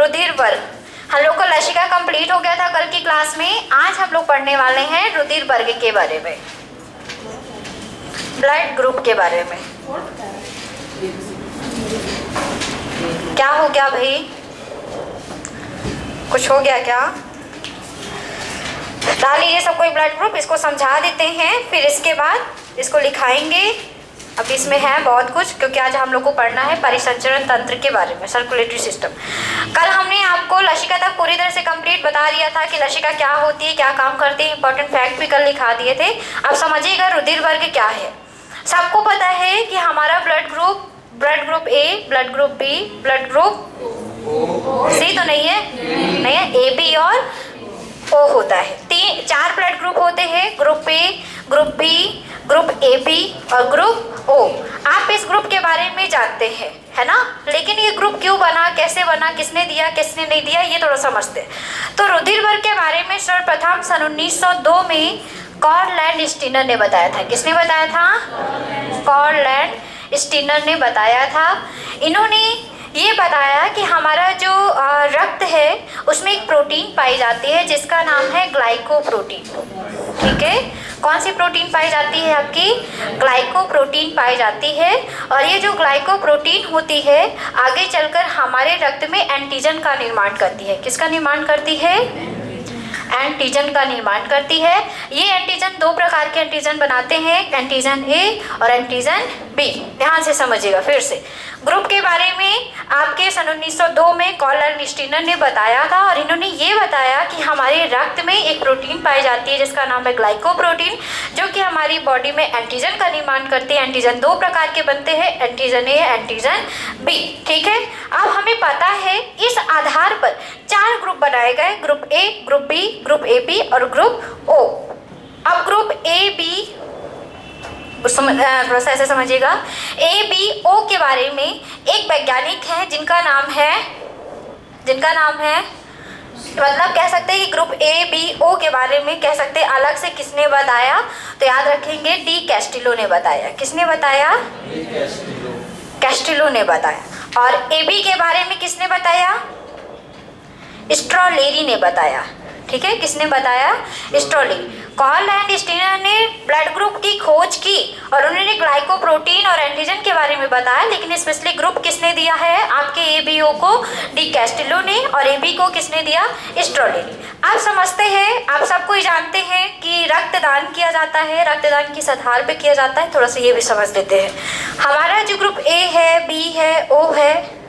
रुधिर वर्ग। हम लोग को लसिका कंप्लीट हो गया था कल की क्लास में। आज हम लोग पढ़ने वाले हैं रुधिर वर्ग के बारे में, ब्लड ग्रुप के बारे में। क्या हो गया भाई, कुछ हो गया क्या? डाल लीजिए सब कोई ब्लड ग्रुप, इसको समझा देते हैं, फिर इसके बाद इसको लिखाएंगे। अब इसमें है बहुत कुछ, क्योंकि आज हम लोग को पढ़ना है परिसंचरण तंत्र के बारे में, सर्कुलेटरी सिस्टम। कल हमने आपको लसिका तक पूरी तरह से कंप्लीट बता दिया था कि लसिका क्या होती है, क्या काम करती है, इंपॉर्टेंट फैक्ट भी कल लिखा दिए थे। अब समझिएगा रुधिर वर्ग क्या है। सबको पता है कि हमारा blood group A, blood group B, blood group C तो नहीं है, ए बी और ओ होता है। 4 ब्लड ग्रुप होते हैं, group A, group B, group A B और ग्रुप ओ। आप इस ग्रुप के बारे में जानते हैं, है ना, लेकिन ये ग्रुप क्यों बना, कैसे बना, किसने दिया, किसने नहीं दिया, ये थोड़ा समझते हैं। तो रुधिर वर्ग के बारे में सर्वप्रथम सन 1902 में कार्ल लैंडस्टीनर ने बताया था। किसने बताया था? कार्ल लैंडस्टीनर ने बताया था। इन्होंने ये बताया कि हमारा जो रक्त है उसमें एक प्रोटीन पाई जाती है जिसका नाम है ग्लाइकोप्रोटीन। ठीक है, कौन सी प्रोटीन पाई जाती है? आपकी ग्लाइकोप्रोटीन पाई जाती है। और ये जो ग्लाइकोप्रोटीन होती है आगे चलकर हमारे रक्त में एंटीजन का निर्माण करती है। किसका निर्माण करती है? एंटीजन का निर्माण करती है। ये एंटीजन 2 प्रकार के एंटीजन बनाते हैं, एंटीजन ए और एंटीजन बी। ध्यान से समझिएगा। फिर से ग्रुप के बारे में आपके सन 1902 में कार्ल लैंडस्टीनर ने बताया था, और इन्होंने ये बताया कि हमारे रक्त में एक प्रोटीन पाई जाती है जिसका नाम है ग्लाइकोप्रोटीन, जो कि हमारी बॉडी में एंटीजन का निर्माण करती है। एंटीजन 2 प्रकार के बनते हैं, एंटीजन ए, एंटीजन बी। ठीक है, अब हमें पता है इस आधार पर 4 ग्रुप बनाए गए, group A, group B, group A B और ग्रुप ओ। अब ग्रुप ए बी थोड़ा सा ऐसे समझिएगा। ए बी ओ के बारे में एक वैज्ञानिक है जिनका नाम है मतलब कह सकते हैं कि ग्रुप ए बी ओ के बारे में कह सकते हैं अलग से किसने बताया, तो याद रखेंगे डी कैस्टिलो ने बताया। किसने बताया? कैस्टिलो ने बताया। और ए बी के बारे में किसने बताया? स्ट्रॉलेरी ने बताया। ठीक है, किसने बताया? स्ट्रॉलेरी। कार्ल लैंडस्टीनर ने ब्लड ग्रुप की खोज की और उन्होंने ग्लाइकोप्रोटीन और एंटीजन के बारे में बताया, लेकिन स्पेशली ग्रुप किसने दिया है? आपके ए बी ओ को डी कैस्टिलो ने, और ए बी को किसने दिया? स्ट्रॉलेरी। आप समझते हैं, आप सब कोई जानते हैं कि रक्तदान किया जाता है, रक्तदान किस आधार पे किया जाता है, थोड़ा सा ये भी समझ लेते हैं। हमारा जो ग्रुप ए है, बी है, ओ है,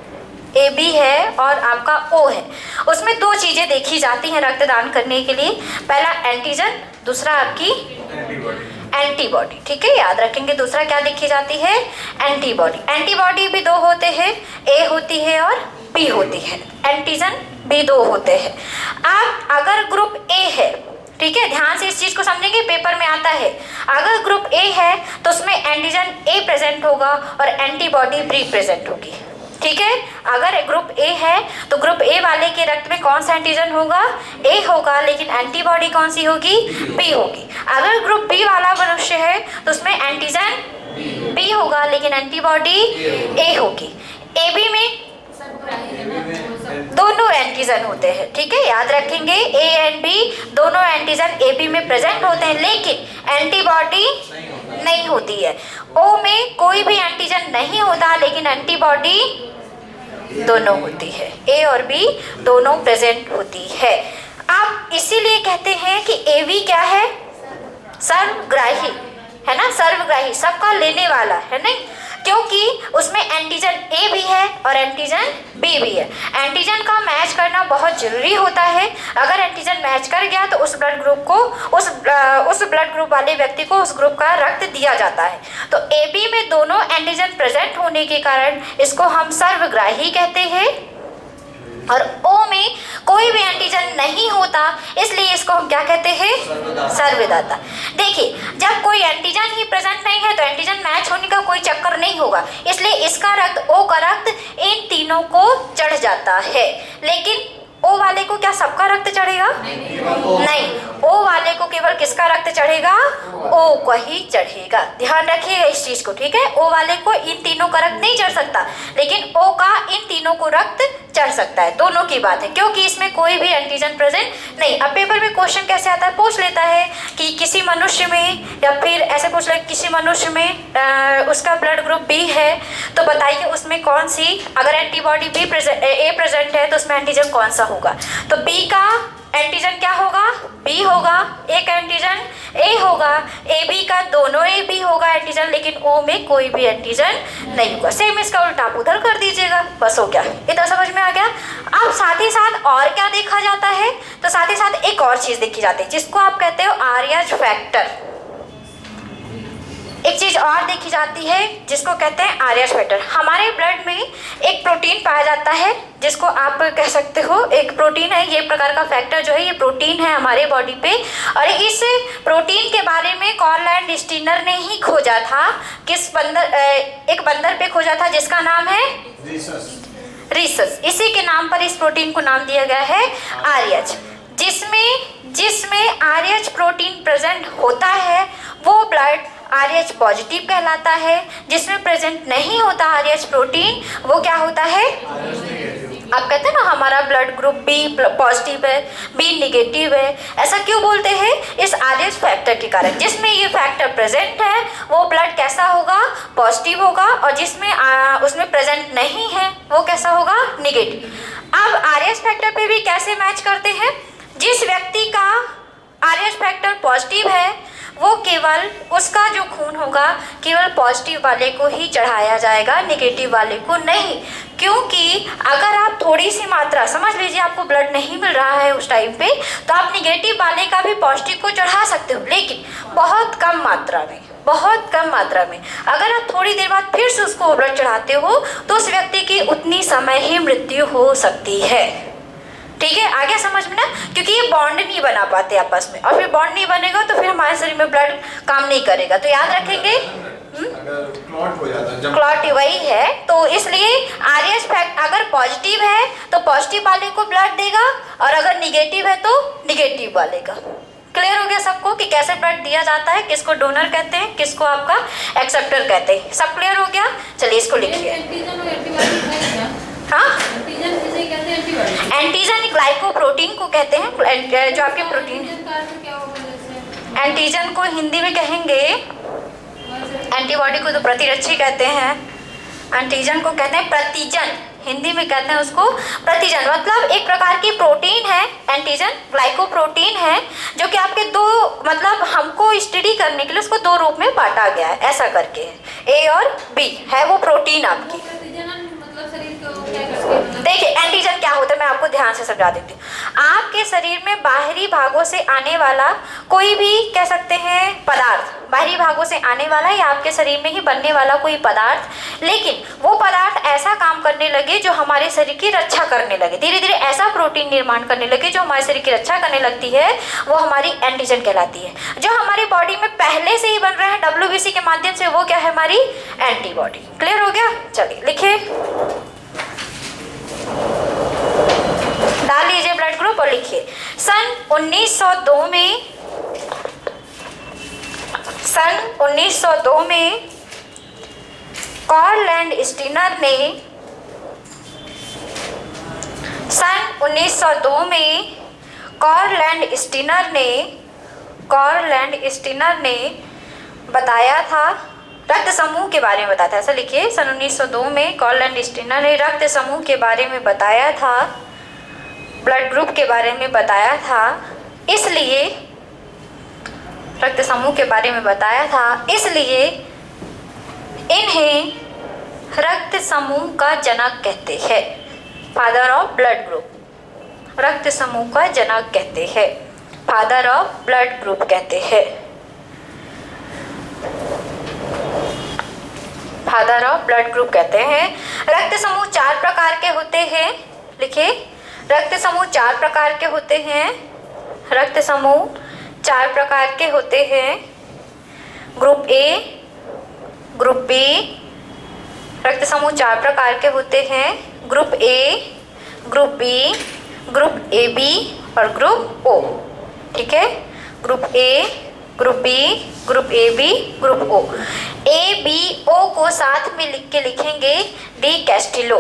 ए बी है और आपका ओ है, उसमें 2 चीज़ें देखी जाती हैं रक्तदान करने के लिए। पहला एंटीजन, दूसरा आपकी एंटीबॉडी। ठीक है, याद रखेंगे। दूसरा क्या देखी जाती है? एंटीबॉडी। एंटीबॉडी भी 2 होते हैं, ए होती है और बी होती है। एंटीजन भी 2 होते हैं। आप अगर ग्रुप ए है, ठीक है, ध्यान से इस चीज़ को समझेंगे, पेपर में आता है। अगर ग्रुप ए है तो उसमें एंटीजन ए प्रेजेंट होगा और एंटीबॉडी बी प्रेजेंट होगी। ठीक है, अगर ग्रुप ए है तो ग्रुप ए वाले के रक्त में कौन सा एंटीजन होगा? ए होगा, लेकिन एंटीबॉडी कौन सी होगी? बी होगी। अगर ग्रुप बी वाला मनुष्य है तो उसमें एंटीजन बी होगा, लेकिन एंटीबॉडी ए होगी। ए बी में दोनों एंटीजन होते हैं। ठीक है, याद रखेंगे, ए एंड बी दोनों एंटीजन ए बी में प्रेजेंट होते हैं, लेकिन एंटीबॉडी नहीं होती है। ओ में कोई भी एंटीजन नहीं होता, लेकिन एंटीबॉडी दोनों होती है, ए और बी दोनों प्रेजेंट होती है। आप इसीलिए कहते हैं कि ए बी क्या है? सर्वग्राही, है ना, सर्वग्राही, सबका लेने वाला है, नहीं, क्योंकि उसमें एंटीजन ए भी है और एंटीजन बी भी है। एंटीजन का मैच करना बहुत जरूरी होता है। अगर एंटीजन मैच कर गया तो उस ब्लड ग्रुप को उस ब्लड ग्रुप वाले व्यक्ति को उस ग्रुप का रक्त दिया जाता है। तो ए बी में दोनों एंटीजन प्रेजेंट होने के कारण इसको हम सर्वग्राही कहते हैं, और ओ में कोई भी एंटीजन नहीं होता, इसलिए इसको हम क्या कहते हैं? सर्वदाता। देखिए, जब कोई एंटीजन ही प्रेजेंट नहीं है तो एंटीजन मैच होने का कोई चक्कर नहीं होगा, इसलिए इसका रक्त, ओ का रक्त इन तीनों को चढ़ जाता है। लेकिन ओ वाले को क्या सबका रक्त चढ़ेगा? नहीं, ओ वाले को केवल किसका रक्त चढ़ेगा? ओ को ही चढ़ेगा। ध्यान रखिएगा इस चीज को। ठीक है, ओ वाले को इन तीनों का रक्त नहीं चढ़ सकता, लेकिन ओ का इन तीनों को रक्त चढ़ सकता है, दोनों की बात है, क्योंकि इसमें कोई भी एंटीजन प्रेजेंट नहीं। अब पेपर में क्वेश्चन कैसे आता है, पूछ लेता है कि किसी मनुष्य में, या फिर ऐसे पूछ ले किसी मनुष्य में उसका ब्लड ग्रुप बी है, तो बताइए उसमें कौन सी, अगर एंटीबॉडी बी ए प्रेजेंट है तो उसमें एंटीजन कौन सा होगा। तो बी का एंटीजन क्या होगा, बी होगा, ए का एंटीजन ए होगा, ए बी का दोनों ए बी होगा एंटीजन, लेकिन ओ में कोई भी एंटीजन नहीं होगा। सेम इसका उल्टा आप उधर कर दीजिएगा, बस हो गया। इतना समझ में आ गया। अब साथ ही साथ और क्या देखा जाता है, तो साथ ही साथ एक और चीज देखी जाती है जिसको आप कहते हो आर्यज फैक्टर। एक चीज और देखी जाती है जिसको कहते हैं आर्यज फैक्टर। हमारे ब्लड में एक प्रोटीन पाया जाता है जिसको आप कह सकते हो एक प्रोटीन है, ये प्रकार का फैक्टर जो है ये प्रोटीन है हमारे बॉडी पे। और इस प्रोटीन के बारे में कार्ल लैंड स्टीनर ने ही खोजा था। किस बंदर, एक बंदर पे खोजा था जिसका नाम है रीसस। इसी के नाम पर इस प्रोटीन को नाम दिया गया है आर्यज। जिसमें आर्यज प्रोटीन प्रेजेंट होता है वो ब्लड आरएच पॉजिटिव कहलाता है। जिसमें प्रेजेंट नहीं होता आरएच प्रोटीन वो क्या होता है, आप कहते हैं ना हमारा ब्लड ग्रुप बी पॉजिटिव है, बी निगेटिव है। ऐसा क्यों बोलते हैं, इस आरएच फैक्टर के कारण। जिसमें ये फैक्टर प्रेजेंट है वो ब्लड कैसा होगा, पॉजिटिव होगा, और जिसमें उसमें प्रेजेंट नहीं है वो कैसा होगा, निगेटिव। अब आरएच फैक्टर पे भी कैसे मैच करते हैं, जिस व्यक्ति का आरएच फैक्टर पॉजिटिव है वो केवल उसका जो खून होगा केवल पॉजिटिव वाले को ही चढ़ाया जाएगा, नेगेटिव वाले को नहीं। क्योंकि अगर आप थोड़ी सी मात्रा, समझ लीजिए आपको ब्लड नहीं मिल रहा है उस टाइम पे, तो आप नेगेटिव वाले का भी पॉजिटिव को चढ़ा सकते हो, लेकिन बहुत कम मात्रा में, बहुत कम मात्रा में। अगर आप थोड़ी देर बाद फिर से उसको ब्लड चढ़ाते हो तो उस व्यक्ति की उतनी समय ही मृत्यु हो सकती है। ठीक है, आ गया समझ में ना, क्योंकि ये बॉन्ड नहीं बना पाते आपस में, और फिर बॉन्ड नहीं बनेगा तो फिर हमारे शरीर में ब्लड काम नहीं करेगा। तो याद रखेंगे क्लॉट हो जाता है, क्लॉट वही है। तो इसलिए आरएच फैक्ट अगर पॉजिटिव है तो पॉजिटिव वाले को ब्लड देगा, और अगर निगेटिव है तो निगेटिव वाले का। क्लियर हो गया सबको कि कैसे ब्लड दिया जाता है, किसको डोनर कहते हैं, किसको आपका एक्सेप्टर कहते हैं। सब क्लियर हो गया, चलिए इसको लिखिए। हाँ, एंटीजन ग्लाइकोप्रोटीन को कहते हैं, जो आपके प्रोटीन। एंटीजन को हिंदी में कहेंगे, एंटीबॉडी को तो प्रतिरक्षी कहते हैं, एंटीजन को कहते हैं प्रतिजन, हिंदी में कहते हैं उसको प्रतिजन। मतलब एक प्रकार की प्रोटीन है एंटीजन, ग्लाइकोप्रोटीन है, जो कि आपके दो, मतलब हमको स्टडी करने के लिए उसको दो रूप में बांटा गया है, ऐसा करके ए और बी है वो प्रोटीन आपकी। देखिए एंटीजन क्या होता है मैं आपको ध्यान से समझा देती हूँ। आपके शरीर में बाहरी भागों से आने वाला कोई भी कह सकते हैं पदार्थ, बाहरी भागों से आने वाला या आपके शरीर में ही बनने वाला कोई पदार्थ, लेकिन वो पदार्थ ऐसा काम करने लगे जो हमारे शरीर की रक्षा करने लगे, धीरे धीरे ऐसा प्रोटीन निर्माण करने लगे जो हमारे शरीर की रक्षा करने लगती है, वो हमारी एंटीजन कहलाती है। जो हमारी बॉडी में पहले से ही बन रहा है WBC के माध्यम से, वो क्या है, हमारी एंटीबॉडी। क्लियर हो गया, चलिए लिखिए, डाल लीजिए ब्लड ग्रुप और लिखिए। सन 1902 में कार्ल लैंड स्टीनर ने कार्ल लैंड स्टीनर ने बताया था, रक्त समूह के बारे में बताया था। ऐसा लिखिए, सन 1902 में कार्ल लैंड स्टीनर ने रक्त समूह के बारे में बताया था, ब्लड ग्रुप के बारे में बताया था, इसलिए रक्त समूह के बारे में बताया था, इसलिए इन्हें रक्त समूह का जनक कहते हैं, फादर ऑफ ब्लड ग्रुप। रक्त समूह का जनक कहते हैं, फादर ऑफ ब्लड ग्रुप कहते हैं, फादर ऑफ ब्लड ग्रुप कहते हैं। रक्त समूह 4 प्रकार के होते हैं, लिखिए, रक्त समूह 4 प्रकार के होते हैं, रक्त समूह 4 प्रकार के होते हैं, ग्रुप ए, ग्रुप बी, रक्त समूह 4 प्रकार के होते हैं, group A, group B, group A B और ग्रुप ओ। ठीक है, group A, group B, group A B, group O. A B O को साथ में लिख के लिखेंगे डी कैस्टिलो।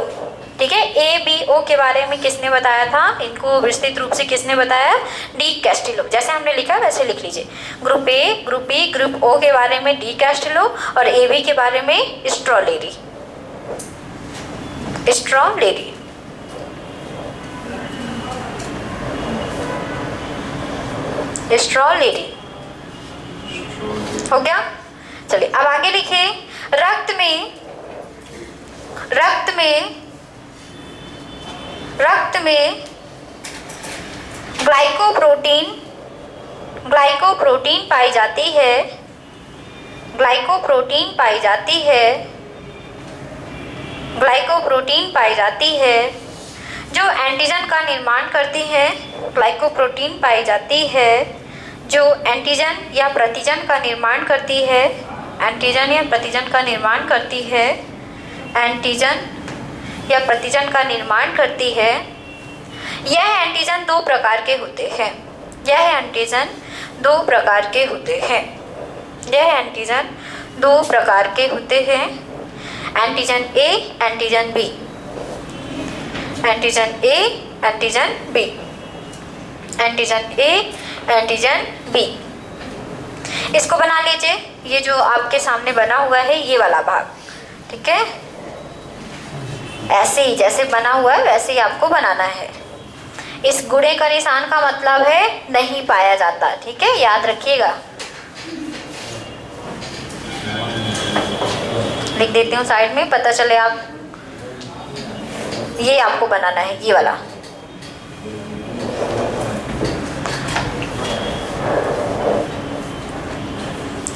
ठीक है। ABO के बारे में किसने बताया था, इनको विस्तृत रूप से किसने बताया, डी कैस्टिलो। जैसे हमने लिखा वैसे लिख लीजिए। Group A, group B, group O के बारे में डी कैस्टिलो और AB के बारे में स्ट्रॉलेरी। स्ट्रॉलेरी स्ट्रॉलेरी हो गया। चलिए अब आगे लिखिए। रक्त में ग्लाइकोप्रोटीन पाई जाती है। ग्लाइकोप्रोटीन पाई जाती है जो एंटीजन का निर्माण करती है। ग्लाइकोप्रोटीन पाई जाती है जो एंटीजन या प्रतिजन का निर्माण करती है। एंटीजन या प्रतिजन का निर्माण करती है। एंटीजन या प्रतिजन का निर्माण करती है। यह एंटीजन दो प्रकार के होते हैं। यह एंटीजन दो प्रकार के होते हैं। यह एंटीजन दो प्रकार के होते हैं। Antigen A, antigen B. Antigen A, antigen B. Antigen A, antigen B. इसको बना लीजिए। ये जो आपके सामने बना हुआ है ये वाला भाग, ठीक है। ऐसे ही जैसे बना हुआ है वैसे ही आपको बनाना है। इस गुणे का निशान का मतलब है नहीं पाया जाता, ठीक है, याद रखिएगा। लिख देती हूँ साइड में, पता चले आप। ये आपको बनाना है, ये वाला।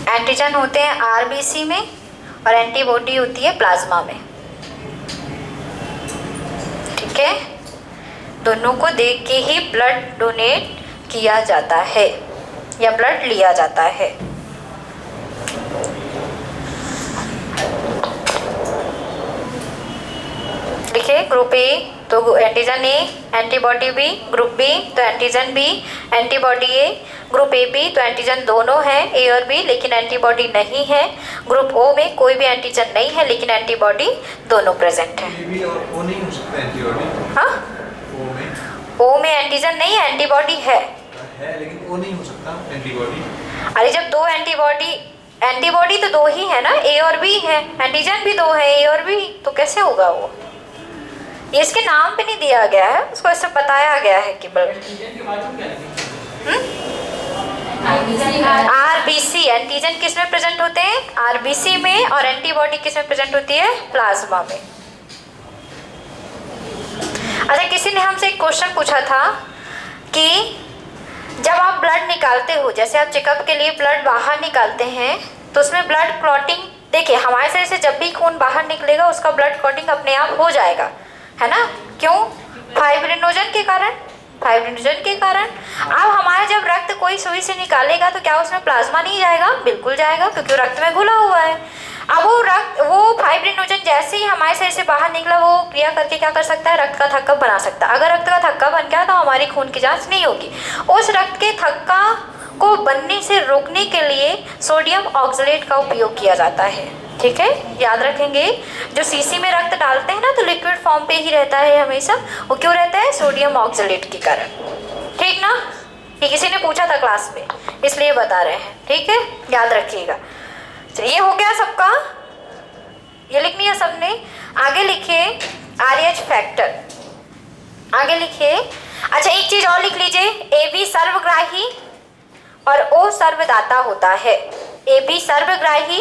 एंटीजन होते हैं RBC में और एंटीबॉडी होती है प्लाज्मा में, ठीक है। दोनों को देख के ही ब्लड डोनेट किया जाता है या ब्लड लिया जाता है। लिखिए। ग्रुप ए तो antigen A, antibody B. Group B तो antigen B, antibody A. Group A B तो एंटीजन दोनों हैं, ए और बी, लेकिन एंटीबॉडी नहीं है। ग्रुप ओ में कोई भी एंटीजन नहीं है लेकिन एंटीबॉडी दोनों प्रेजेंट है। ए बी और ओ नहीं हो सकता एंटीबॉडी। हाँ, ओ में एंटीजन नहीं है, एंटीबॉडी है लेकिन ओ नहीं हो सकता एंटीबॉडी। अरे जब दो एंटीबॉडी तो दो ही है ना, ए और बी है। एंटीजन भी दो है, ए और बी, तो कैसे होगा वो। ये इसके नाम पे नहीं दिया गया है, उसको ऐसे बताया गया है कि RBC। एंटीजन किस में प्रेजेंट होते हैं, RBC में, और एंटीबॉडी किस में प्रेजेंट होती है, प्लाज्मा में। अच्छा, किसी ने हमसे एक क्वेश्चन पूछा था कि जब आप ब्लड निकालते हो, जैसे आप चेकअप के लिए ब्लड बाहर निकालते हैं तो उसमें ब्लड क्लॉटिंग, देखिए हमारे शरीर से जब भी खून बाहर निकलेगा उसका ब्लड क्लॉटिंग अपने आप हो जाएगा, है ना। क्यों, फाइब्रिनोजन के कारण। अब हमारा जब रक्त कोई सुई से निकालेगा तो क्या उसमें प्लाज्मा नहीं जाएगा, बिल्कुल जाएगा, क्योंकि रक्त में घुला हुआ है। अब वो फाइब्रिनोजन जैसे ही हमारे शरीर से बाहर निकला, वो क्रिया करके क्या कर सकता है, रक्त का थक्का बना सकता है। अगर रक्त का थक्का बन गया तो हमारी खून की जांच नहीं होगी। उस रक्त के थक्का को बनने से रोकने के लिए सोडियम ऑक्सलेट का उपयोग किया जाता है, ठीक है, याद रखेंगे। जो शीशी में रक्त डालते हैं ना तो लिक्विड फॉर्म पे ही रहता है हमेशा, वो क्यों रहता है, सोडियम ऑक्सलेट के कारण, ठीक ना। ये किसी ने पूछा था क्लास में, इसलिए बता रहे हैं, ठीक है, याद रखिएगा। ये हो गया सबका, ये लिखनी है सबने। आगे लिखिए RH फैक्टर, आगे लिखिए। अच्छा, एक चीज और लिख लीजिए, AB सर्वग्राही और O सर्वदाता होता है। AB सर्वग्राही,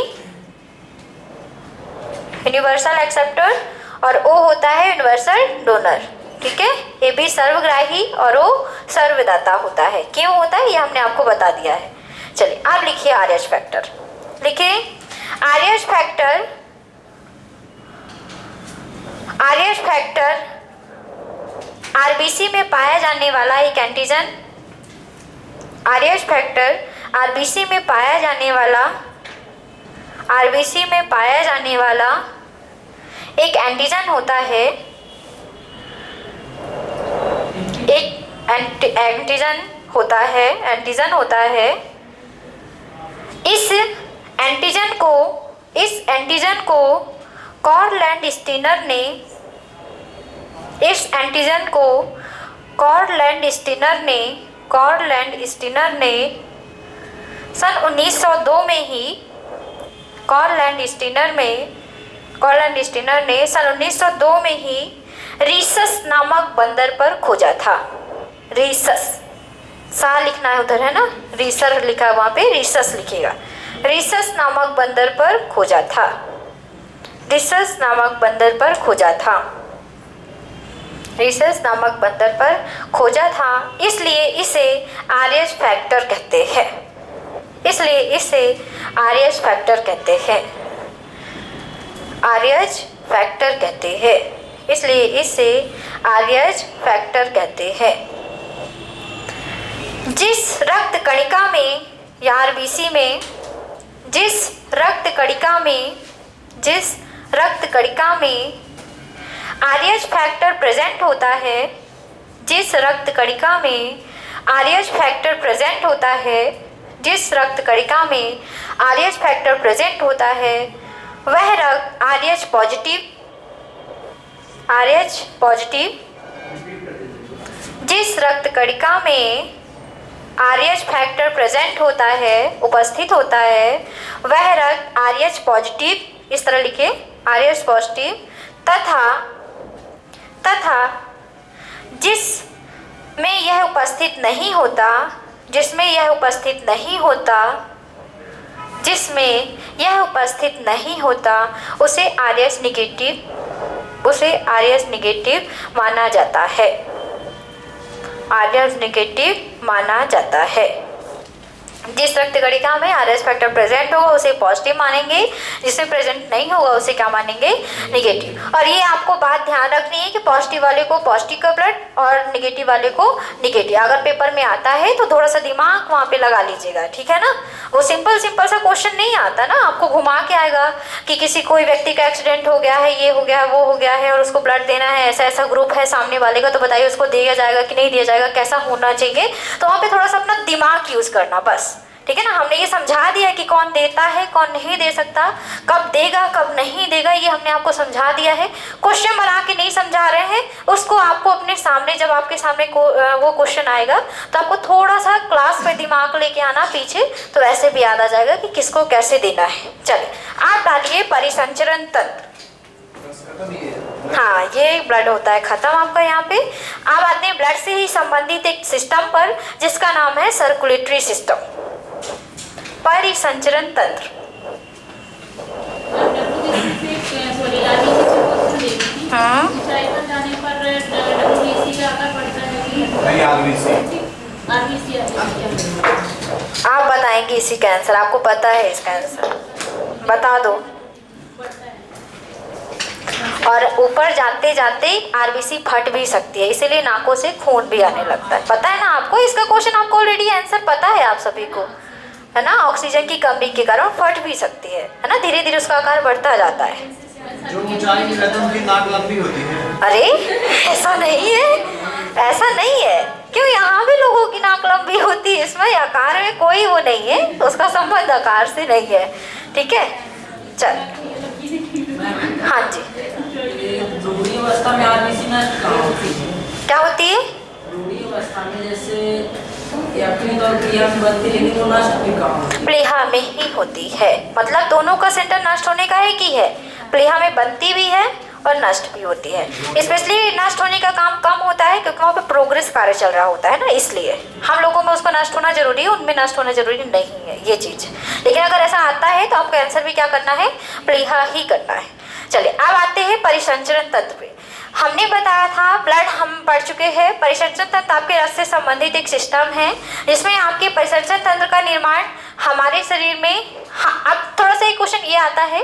यूनिवर्सल एक्सेप्टर, और O होता है यूनिवर्सल डोनर, ठीक है। AB सर्वग्राही और O सर्वदाता होता है। क्यों होता है ये हमने आपको बता दिया है। चलिए आप लिखिए RH फैक्टर। लिखिए RH factor, RH factor RBC में पाया जाने वाला एक एंटीजन, RH फैक्टर RBC में पाया जाने वाला, RBC में पाया जाने वाला एक एंटीजन होता है, एक एंटीजन होता है। इस एंटीजन को कॉर्लैंड स्टीनर ने इस एंटीजन को कॉर्डलैंड स्टीनर ने सन 1902 में ही कॉर्डलैंड स्टीनर ने सन 1902 में ही रीसस नामक बंदर पर खोजा था। रीसस, सा लिखना है उधर, है ना, रीसर लिखा है वहाँ पे, रीसस लिखेगा। रीसस नामक बंदर पर खोजा था। रीसस नामक बंदर पर खोजा था। रीसस नामक बंदर पर खोजा था, इसलिए इसे आर्यस फैक्टर कहते हैं। इसलिए इसे आर्यस फैक्टर कहते हैं। आर्यस फैक्टर कहते हैं। इसलिए इसे आर्यस फैक्टर कहते हैं। जिस रक्त कणिका में या आरबीसी में जिस रक्त कणिका में आर्यस फैक्टर प्रेजेंट होता है, जिस रक्त कणिका में आर्यस फैक्टर प्रेजेंट होता है, जिस रक्त कणिका में आर्यस फैक्टर प्रेजेंट होता है, वह रक्त आर्यस पॉजिटिव जिस रक्त कणिका में आर्यस फैक्टर प्रेजेंट होता है, उपस्थित होता है, वह रक्त आर्यस पॉजिटिव, इस तरह लिखे, आर्यस पॉजिटिव तथा जिसमें यह उपस्थित नहीं होता, जिसमें यह उपस्थित नहीं होता, उसे आर्यस निगेटिव माना जाता है। आर्यस निगेटिव माना जाता है। जिस रक्त कणिका में आर्यस फैक्टर प्रेजेंट होगा उसे पॉजिटिव मानेंगे, जिसमें प्रेजेंट नहीं होगा उसे क्या मानेंगे, निगेटिव। और ये आपको बात ध्यान रखनी है कि पॉजिटिव वाले को पॉजिटिव का ब्लड और निगेटिव वाले को निगेटिव। अगर पेपर में आता है तो थोड़ा सा दिमाग वहाँ पे लगा लीजिएगा, ठीक है ना। वो सिंपल सा क्वेश्चन नहीं आता ना, आपको घुमा के आएगा कि किसी कोई व्यक्ति का एक्सीडेंट हो गया है, ये हो गया है, वो हो गया है और उसको ब्लड देना है, ऐसा ग्रुप है सामने वाले का, तो बताइए उसको दिया जाएगा कि नहीं दिया जाएगा, कैसा होना चाहिए। तो वहाँ पे थोड़ा सा अपना दिमाग यूज करना बस, ठीक है ना। हमने ये समझा दिया कि कौन देता है, कौन नहीं दे सकता, कब देगा कब नहीं देगा, ये हमने आपको समझा दिया है। क्वेश्चन बना के नहीं समझा रहे हैं, उसको आपको अपने सामने, जब आपके सामने वो क्वेश्चन आएगा तो आपको थोड़ा सा क्लास पे दिमाग लेके आना पीछे, तो ऐसे भी याद आ जाएगा कि किसको कैसे देना है। चलिए आप डालिए परिसंचरण तंत्र। हाँ, ये ब्लड होता है खत्म आपका यहाँ पे। अब आते हैं ब्लड से ही संबंधित एक सिस्टम पर जिसका नाम है सर्कुलेटरी सिस्टम, परिसंचरण तंत्र। आप बताएंगे इसी का आंसर, आपको पता है इसका आंसर, बता दो। और ऊपर जाते जाते आरबीसी फट भी सकती है, इसीलिए नाकों से खून भी आने लगता है। पता है ना आपको, इसका क्वेश्चन आपको ऑलरेडी आंसर पता है आप सभी को, है ना। ऑक्सीजन की कमी के कारण फट भी सकती है ना, धीरे धीरे उसका आकार बढ़ता जाता है। जो ऊंचाई में रहता है उनकी नाक लंबी होती है। अरे ऐसा नहीं है, ऐसा नहीं है। क्यों, यहाँ भी लोगों की नाक लंबी होती है, इसमें आकार में कोई वो नहीं है, उसका संबंध आकार से नहीं है, ठीक है। चल, हाँ जी, ध्रुवीय अवस्था में आरबीसी नष्ट कहाँ होती है? क्या होती है? ध्रुवीय अवस्था में जैसे यकृत और प्लीहा में बनती है, लेकिन वो नष्ट भी कहाँ होती है? प्लीहा में ही होती है, मतलब दोनों का सेंटर नष्ट होने का एक ही है। प्लीहा में बनती भी है और नष्ट भी होती है। स्पेशली नष्ट होने का काम कम होता है क्योंकि वहाँ पे प्रोग्रेस कार्य चल रहा होता है ना, इसलिए हम लोगों में उसको नष्ट होना जरूरी है, उनमें नष्ट होना जरूरी नहीं है ये चीज़। लेकिन अगर ऐसा आता है तो आपका आंसर भी क्या करना है, प्लीहा ही करना है। चलिए अब आते हैं परिसंचरण तंत्र पे। हमने बताया था ब्लड हम पढ़ चुके हैं। परिसंचरण तंत्र आपके रक्त से संबंधित एक सिस्टम है जिसमें आपके परिसंचरण तंत्र का निर्माण हमारे शरीर में। अब थोड़ा सा एक क्वेश्चन ये आता है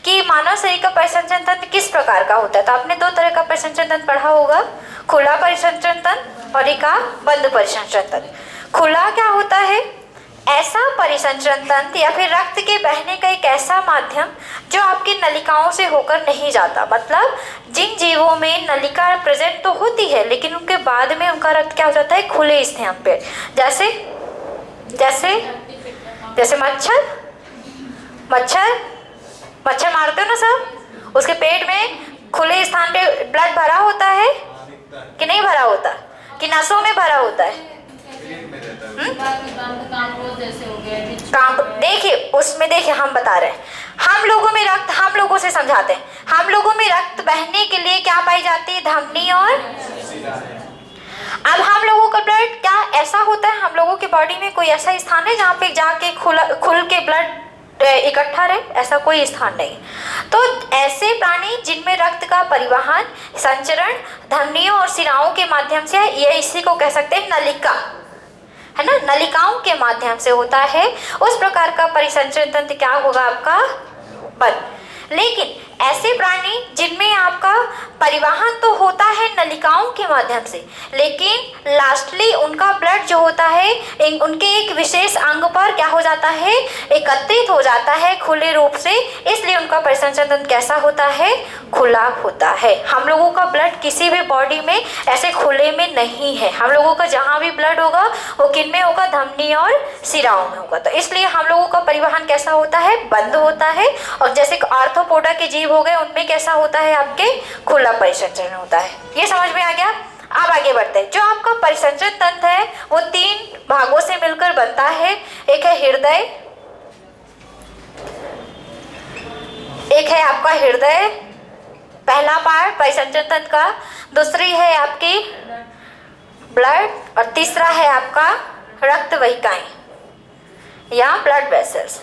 कि मानव शरीर का परिसंचरण तंत्र किस प्रकार का होता है। तो आपने दो तरह का परिसंचरण तंत्र पढ़ा होगा, खुला परिसंचरण तंत्र और एक बंद परिसंचरण तंत्र। खुला क्या होता है, ऐसा परिसंचरण तंत्र या फिर रक्त के बहने का एक ऐसा माध्यम जो आपकी नलिकाओं से होकर नहीं जाता। मतलब जिन जीवों में नलिका प्रेजेंट तो होती है लेकिन उनके बाद में उनका रक्त क्या हो जाता है, खुले स्थान पे। जैसे जैसे जैसे मच्छर मारते हो ना सब, उसके पेट में खुले स्थान पे ब्लड भरा होता है, कि नहीं भरा होता, कि नसों में भरा होता है? काम देखिए, उसमें देखिए हम बता रहे हैं, हम लोगों में रक्त, हम लोगों से समझाते हैं, हम लोगों में रक्त बहने के लिए क्या पाई जाती है? धमनी और अब हम लोगों का ब्लड क्या ऐसा होता है, हम लोगों की बॉडी में कोई ऐसा स्थान है जहाँ पे जाके खुल के ब्लड इकट्ठा रहे? ऐसा कोई स्थान नहीं। तो ऐसे प्राणी जिनमें रक्त का परिवहन, संचरण धमनियों और शिराओं के माध्यम से, ये इसी को कह सकते हैं नलिका, है ना, नलिकाओं के माध्यम से होता है, उस प्रकार का परिसंचरण तंत्र क्या होगा आपका? बंद। लेकिन ऐसे प्राणी जिनमें आपका परिवहन तो होता है नलिकाओं के माध्यम से, लेकिन लास्टली उनका ब्लड जो होता है उनके एक विशेष अंग पर क्या हो जाता है? एकत्रित हो जाता है खुले रूप से, इसलिए उनका परिसंचरण तंत्र कैसा होता है? खुला होता है। हम लोगों का ब्लड किसी भी बॉडी में ऐसे खुले में नहीं है, हम लोगों का जहाँ भी ब्लड होगा वो किन में होगा? धमनी और शिराओं में होगा। तो इसलिए हम लोगों का परिवहन कैसा होता है? बंद होता है। और जैसे आर्थ्रोपोडा के जीव हो गए, उनमें कैसा होता है? आपके खुला परिसंचरण होता है। ये समझ में आ गया? अब आगे बढ़ते हैं। जो आपका परिसंचरण तंत्र है वो 3 भागों से मिलकर बनता है। एक है हृदय, एक है आपका हृदय, पहला पार्ट परिसंचरण तंत्र का, दूसरी है आपकी ब्लड और तीसरा है आपका रक्त वाहिकाएं या ब्लड वेसल्स।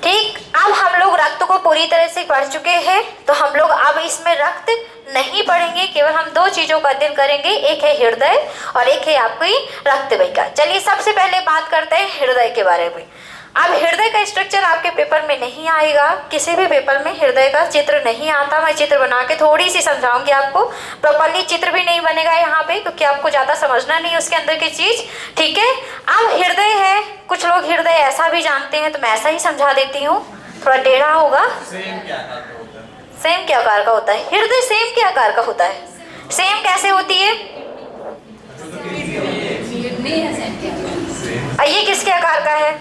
ठीक, अब हम लोग रक्त को पूरी तरह से पढ़ चुके हैं, तो हम लोग अब इसमें रक्त नहीं पढ़ेंगे, केवल हम 2 चीजों का अध्ययन करेंगे, एक है हृदय और एक है आपकी रक्त वाहिका। चलिए सबसे पहले बात करते हैं हृदय के बारे में। अब हृदय का स्ट्रक्चर आपके पेपर में नहीं आएगा, किसी भी पेपर में हृदय का चित्र नहीं आता। मैं चित्र बना के थोड़ी सी समझाऊंगी आपको, प्रॉपर्ली चित्र भी नहीं बनेगा यहाँ पे, क्योंकि आपको ज़्यादा समझना नहीं उसके अंदर की चीज़, ठीक है। अब हृदय है, कुछ लोग हृदय ऐसा भी जानते हैं, तो मैं ऐसा ही समझा देती हूँ, थोड़ा टेढ़ा होगा। सेम क्या आकार का होता है? सेम क्या आकार का होता है? हृदय सेम क्या आकार का होता है? सेम कैसे होती है? ये किसके आकार का है?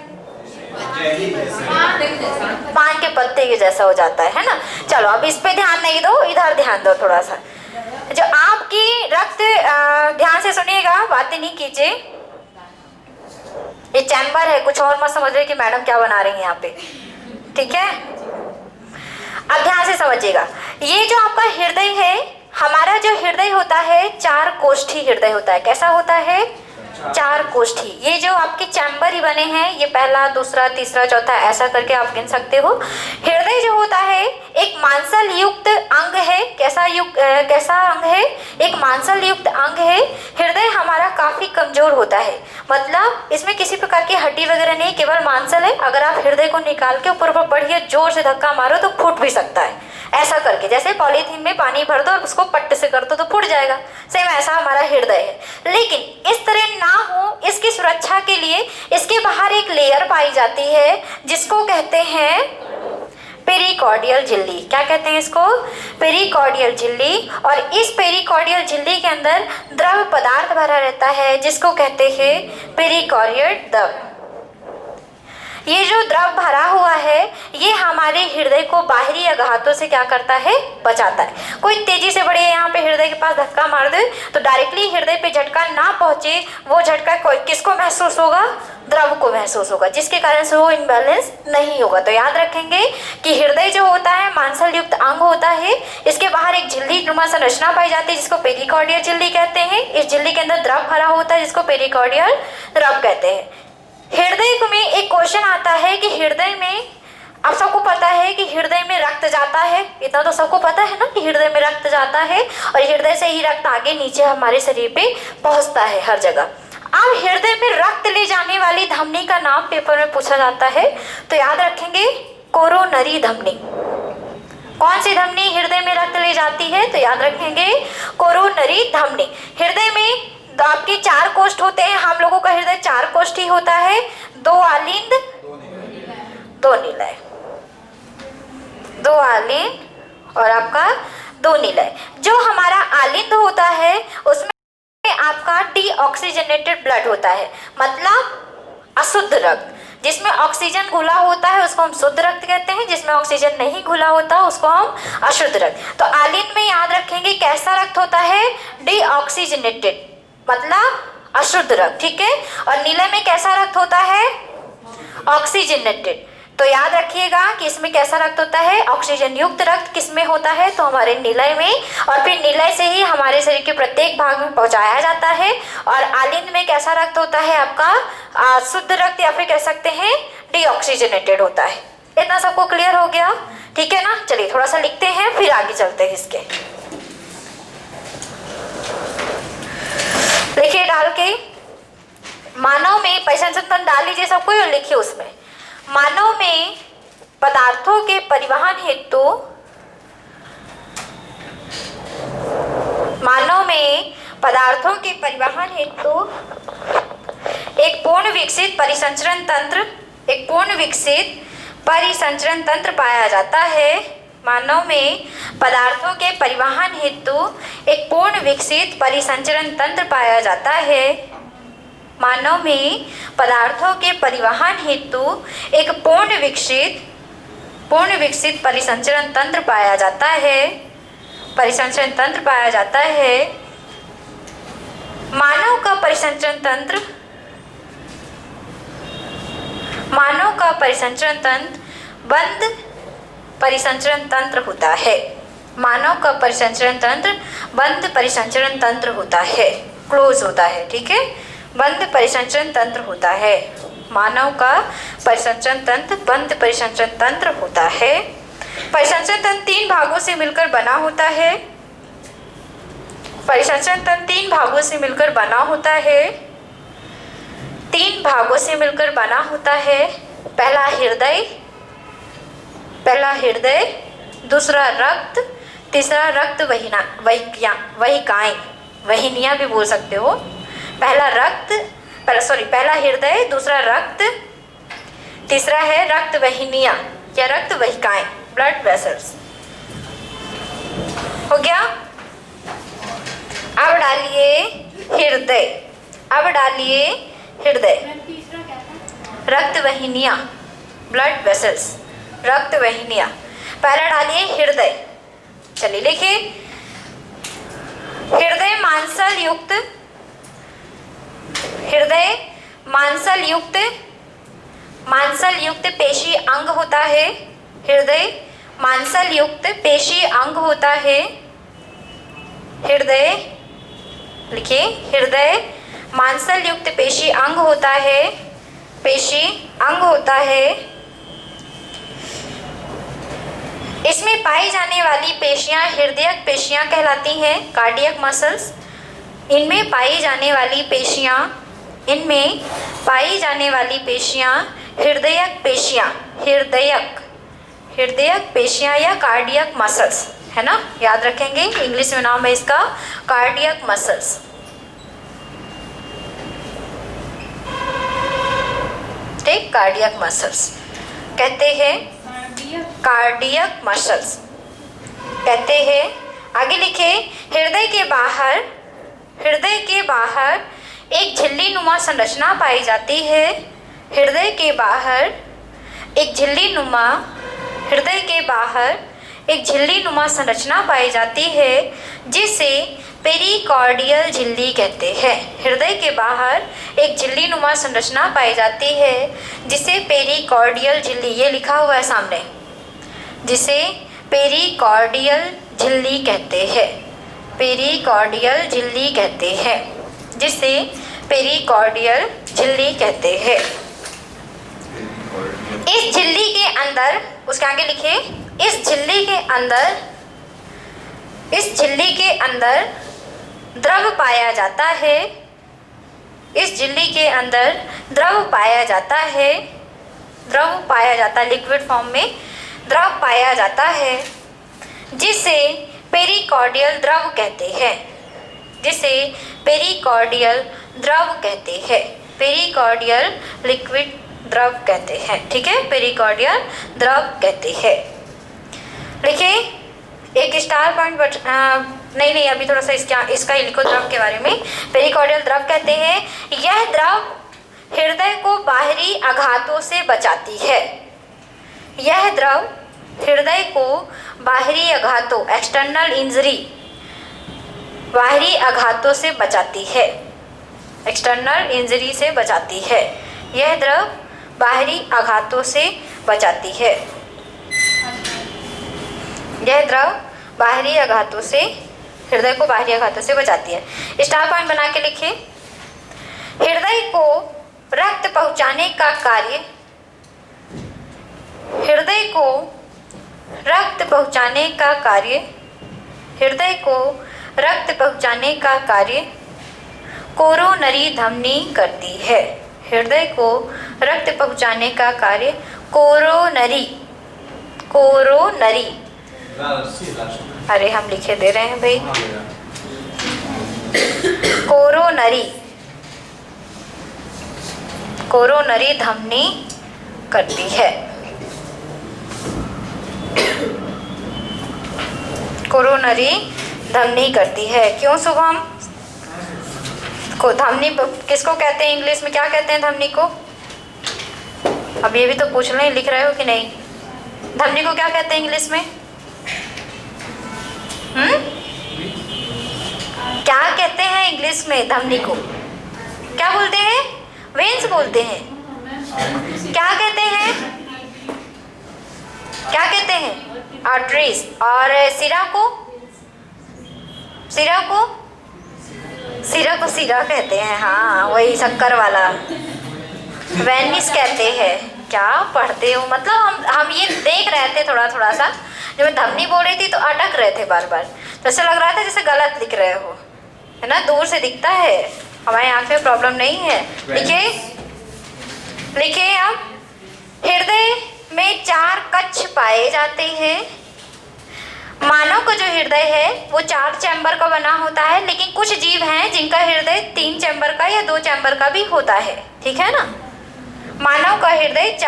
पान के पत्ते के जैसा हो जाता है ना। चलो अब इस पे ध्यान नहीं दो, इधर ध्यान दो थोड़ा सा। जो आपकी रक्त, ध्यान से सुनिएगा, बातें नहीं कीजिए। ये चैम्बर है, कुछ और मत समझ रहे कि मैडम क्या बना रही हैं यहाँ पे, ठीक है। अब ध्यान से समझिएगा, ये जो आपका हृदय है, हमारा जो हृदय होता है 4 कोष्ठी हृदय होता है। कैसा होता है? 4 कोष्ठी। ये जो आपके चैम्बर ही बने हैं, ये पहला, दूसरा, तीसरा, चौथा, ऐसा करके आप गिन सकते हो। हृदय जो होता है एक मांसल युक्त अंग है। कैसा अंग है? एक मांसल युक्त अंग है। हृदय हमारा काफी कमजोर होता है, मतलब इसमें किसी प्रकार की हड्डी वगैरह नहीं, केवल मांसल है। अगर आप हृदय को निकाल के ऊपर बढ़िया जोर से धक्का मारो तो फूट भी सकता है, ऐसा करके। जैसे पॉलीथीन में पानी भर दो और उसको पट्टे से कर दो तो फूट जाएगा, सेम ऐसा हमारा हृदय है। लेकिन इस तरह ना हो, इसकी सुरक्षा के लिए इसके बाहर एक लेयर पाई जाती है जिसको कहते हैं पेरिकार्डियल झिल्ली। क्या कहते हैं इसको? पेरिकार्डियल झिल्ली। और इस पेरिकार्डियल झिल्ली के अंदर द्रव पदार्थ भरा रहता है जिसको कहते हैं पेरिकार्डियल द्रव। ये जो द्रव भरा हुआ है ये हमारे हृदय को बाहरी आघातों से क्या करता है? बचाता है। कोई तेजी से बड़े यहाँ पे हृदय के पास धक्का मार दे तो डायरेक्टली हृदय पे झटका ना पहुंचे, वो झटका किसको महसूस होगा? द्रव को महसूस होगा, जिसके कारण से वो इम्बैलेंस नहीं होगा। तो याद रखेंगे कि हृदय जो होता है मांसल युक्त अंग होता है, इसके बाहर एक झिल्ली नुमा संरचना पाई जाती है जिसको पेरिकार्डियल झिल्ली कहते हैं। इस झिल्ली के अंदर द्रव भरा होता है जिसको पेरिकार्डियल द्रव कहते हैं। हृदय में एक क्वेश्चन आता है कि हृदय में, आप सबको पता है कि हृदय में रक्त जाता है, इतना तो सबको पता है ना कि हृदय में रक्त जाता है और हृदय से ही रक्त आगे नीचे हमारे शरीर पे पहुंचता है हर जगह। अब हृदय में रक्त ले जाने वाली धमनी का नाम पेपर में पूछा जाता है, तो याद रखेंगे कोरोनरी धमनी। कौन सी धमनी हृदय में रक्त ले जाती है? तो याद रखेंगे कोरोनरी धमनी। हृदय में तो आपके 4 कोष्ठ होते हैं, हम लोगों का हृदय 4 कोष्ठ ही होता है, 2 आलिंद 2 निलय, 2 आलिंद और आपका 2 निलय। जो हमारा आलिंद होता है उसमें आपका डीऑक्सीजनेटेड ब्लड होता है, मतलब अशुद्ध रक्त। जिसमें ऑक्सीजन घुला होता है उसको हम शुद्ध रक्त कहते हैं, जिसमें ऑक्सीजन नहीं घुला होता उसको हम अशुद्ध रक्त। तो आलिन में याद रखेंगे कैसा रक्त होता है, डीऑक्सीजनेटेड मतलब अशुद्ध रक्त, ठीक है। और नीले में कैसा रक्त होता है, ऑक्सीजनेटेड। तो याद रखिएगा कि इसमें कैसा रक्त होता है, ऑक्सीजन युक्त रक्त किसमें होता है, तो हमारे नीलय में, और फिर नीलय से ही हमारे शरीर के प्रत्येक भाग में पहुंचाया जाता है। और आलिन में कैसा रक्त होता है आपका, शुद्ध रक्त या फिर कह सकते हैं डीऑक्सीजनेटेड होता है। इतना सबको क्लियर हो गया, ठीक है ना। चलिए थोड़ा सा लिखते हैं फिर आगे चलते हैं इसके। लिखिए डाल के, मानव में परिसंचरण डाल लीजिए सबको और लिखिए उसमें, मानव में पदार्थों के परिवहन हेतु, मानव में पदार्थों के परिवहन हेतु एक पूर्ण विकसित परिसंचरण तंत्र, एक पूर्ण विकसित परिसंचरण तंत्र पाया जाता है। मानव में पदार्थों के परिवहन हेतु एक पूर्ण विकसित परिसंचरण तंत्र पाया जाता है। मानव में पदार्थों के परिवहन हेतु एक पूर्ण विकसित परिसंचरण तंत्र पाया जाता है, परिसंचरण तंत्र पाया जाता है। मानव का परिसंचरण तंत्र, मानव का परिसंचरण तंत्र बंद परिसंचरण तंत्र होता है। मानव का परिसंचरण तंत्र बंद परिसंचरण तंत्र होता है, क्लोज होता है, ठीक है, बंद परिसंचरण तंत्र होता है। मानव का परिसंचरण तंत्र बंद परिसंचरण तंत्र होता है। परिसंचरण तंत्र 3 भागों से मिलकर बना होता है। परिसंचरण तंत्र 3 भागों से मिलकर बना होता है, 3 भागों से मिलकर बना होता है। पहला हृदय, दूसरा रक्त, तीसरा रक्त वहिकाएं, वहिनियां भी बोल सकते हो। पहला हृदय, दूसरा रक्त, तीसरा है रक्त वहिनियां या रक्त वहिकाएं, ब्लड वेसल्स। हो गया। अब डालिए हृदय, अब डालिए हृदय, रक्त वहिनियां, ब्लड वेसल्स, रक्त वहिनियां। पहला डालिए हृदय, चलिए लिखिए, हृदय मांसल युक्त, हृदय मांसल युक्त पेशी अंग होता है। हृदय मांसल युक्त पेशी अंग होता है। हृदय लिखिए, हृदय मांसल युक्त पेशी अंग होता है, पेशी अंग होता है। इसमें पाई जाने वाली पेशियां हृदयक पेशियां कहलाती हैं, कार्डियक मसल्स। इनमें पाई जाने वाली पेशियां, इनमें पाई जाने वाली पेशियां हृदयक पेशियां, हृदयक पेशियां या कार्डियक मसल्स है ना, याद रखेंगे। इंग्लिश में नाम है इसका कार्डियक मसल्स। ठीक, कार्डियक मसल्स कहते हैं, कार्डियक मसल्स कहते हैं। आगे लिखे, हृदय के बाहर एक झिल्ली नुमा संरचना पाई जाती है। हृदय के बाहर एक झिल्ली नुमा संरचना पाई जाती है, जिसे पेरिकार्डियल झिल्ली कहते हैं। हृदय के बाहर एक झिल्ली नुमा संरचना पाई जाती है, जिसे पेरिकार्डियल झिल्ली, ये लिखा हुआ है सामने, जिसे पेरिकार्डियल झिल्ली कहते हैं, पेरिकार्डियल झिल्ली कहते हैं, जिसे पेरिकार्डियल झिल्ली कहते हैं। इस झिल्ली के अंदर, उसके आगे लिखिए, इस झिल्ली के अंदर द्रव पाया जाता है। इस झिल्ली के अंदर द्रव पाया जाता है, लिक्विड फॉर्म में द्रव पाया जाता है, जिसे पेरिकार्डियल द्रव कहते हैं, जिसे पेरिकार्डियल द्रव कहते हैं, पेरिकार्डियल लिक्विड द्रव कहते हैं। ठीक है, पेरिकार्डियल द्रव कहते हैं। लिखिए, एक स्टार पॉइंट नहीं, अभी थोड़ा सा इसका ही लिखो द्रव के बारे में। पेरिकार्डियल द्रव कहते हैं, यह द्रव हृदय को बाहरी आघातों से बचाती है। यह द्रव हृदय को बाहरी आघातों, एक्सटर्नल इंजरी, बाहरी आघातों से बचाती है। एक्सटर्नल इंजरी से बचाती है। यह द्रव बाहरी आघातों से बचाती है। यह द्रव बाहरी आघातों से, हृदय को बाहरी आघातों से बचाती है। स्टार पॉइंट बना के लिखिए। हृदय को रक्त पहुंचाने का कार्य, हृदय को रक्त पहुंचाने का कार्य, हृदय को रक्त पहुंचाने का कार्य कोरोनरी धमनी करती है। हृदय को रक्त पहुंचाने का कार्य कोरोनरी, कोरोनरी, अरे हम लिखे दे रहे हैं भाई, कोरोनरी, कोरोनरी धमनी करती है। कोरोनरी धमनी करती है। क्यों शुभम? को धमनी किसको कहते हैं इंग्लिश में, क्या कहते हैं धमनी को? अब ये भी तो पूछ रहे हैं, लिख रहे हो कि नहीं? धमनी को क्या कहते हैं इंग्लिश में? क्या कहते हैं इंग्लिश में धमनी को? क्या बोलते हैं? वेन्स बोलते हैं। क्या कहते हैं? क्या कहते हैं? आर्टरीज। और सिरा को? सिरा को? सिरा को सिरा कहते हैं। हाँ, वही शक्कर वाला, वेनिस कहते हैं। क्या पढ़ते हो? मतलब हम ये देख रहे थे थोड़ा थोड़ा सा, जब मैं धमनी बोल रही थी तो अटक रहे थे बार बार, तो ऐसा लग रहा था जैसे गलत लिख रहे हो, है ना? दूर से दिखता है, हमारे आँख में प्रॉब्लम नहीं है। लिखिए, लिखिए आप। हृदय में 4 कक्ष पाए जाते हैं। मानव का जो हृदय है वो 4 चैम्बर का बना होता है, लेकिन कुछ जीव हैं जिनका हृदय 3 चैम्बर का या 2 चैम्बर का भी होता है, ठीक है ना? मानव का हृदय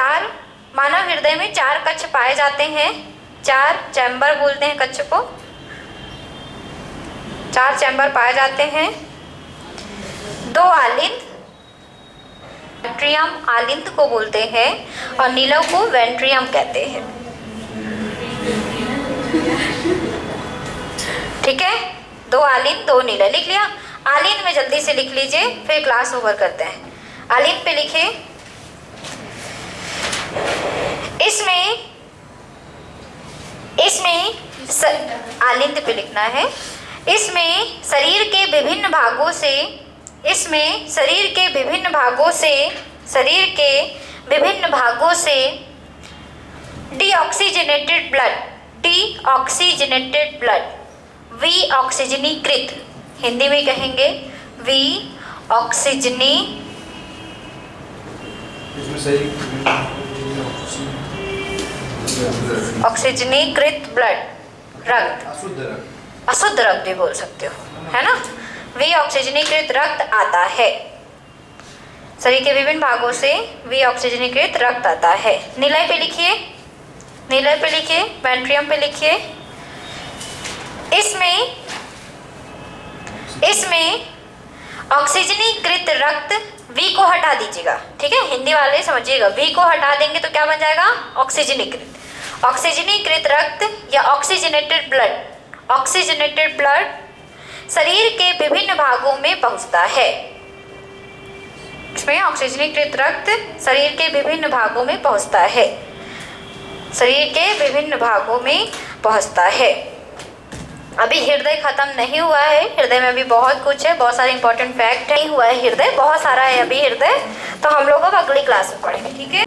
मानव हृदय में 4 कक्ष पाए जाते हैं। 4 चैम्बर बोलते हैं कक्ष को, 4 चैम्बर पाए जाते हैं। 2 आलिंद, एट्रियम आलिंद को बोलते हैं, और नीलव को वेंट्रियम कहते हैं। ठीक है? 2 आलिंद 2 नीले। लिख लिया? आलिंद में जल्दी से लिख लीजिए, फिर क्लास ओवर करते हैं। आलिंद पे लिखे, इसमें आलिंद पे लिखना है। इसमें शरीर के विभिन्न भागों से, इसमें शरीर के विभिन्न भागों से, शरीर के विभिन्न भागों से डीऑक्सीजनेटेड ब्लड, डीऑक्सीजनेटेड ब्लड, वी ऑक्सीजनीकृत, हिंदी में कहेंगे वी ऑक्सीजनी, ऑक्सीजनीकृत ब्लड, रक्त, अशुद्ध रक्त भी बोल सकते हो, है ना? वी ऑक्सीजनीकृत रक्त आता है। शरीर के विभिन्न भागों से वी ऑक्सीजनीकृत रक्त आता है। नीलय पे लिखिए, नीलय पे लिखिए, वेंट्रियम पे लिखिए। इसमें ऑक्सीजनीकृत रक्त, वी को हटा दीजिएगा, ठीक है? हिंदी वाले समझिएगा, वी को हटा देंगे तो क्या बन जाएगा? ऑक्सीजनीकृत। ऑक्सीजनीकृत रक्त या ऑक्सीजनेटेड ब्लड, ऑक्सीजनेटेड ब्लड शरीर के विभिन्न भागों में पहुंचता है। इसमें ऑक्सीजनीकृत रक्त शरीर के विभिन्न भागों में पहुंचता है, शरीर के विभिन्न भागों में पहुंचता है। अभी हृदय खत्म नहीं हुआ है, हृदय में भी बहुत कुछ है, बहुत सारे इंपॉर्टेंट फैक्ट नहीं हुआ है, हृदय बहुत सारा है अभी हृदय, तो हम लोग अब अगली क्लास में पढ़ेंगे, ठीक है?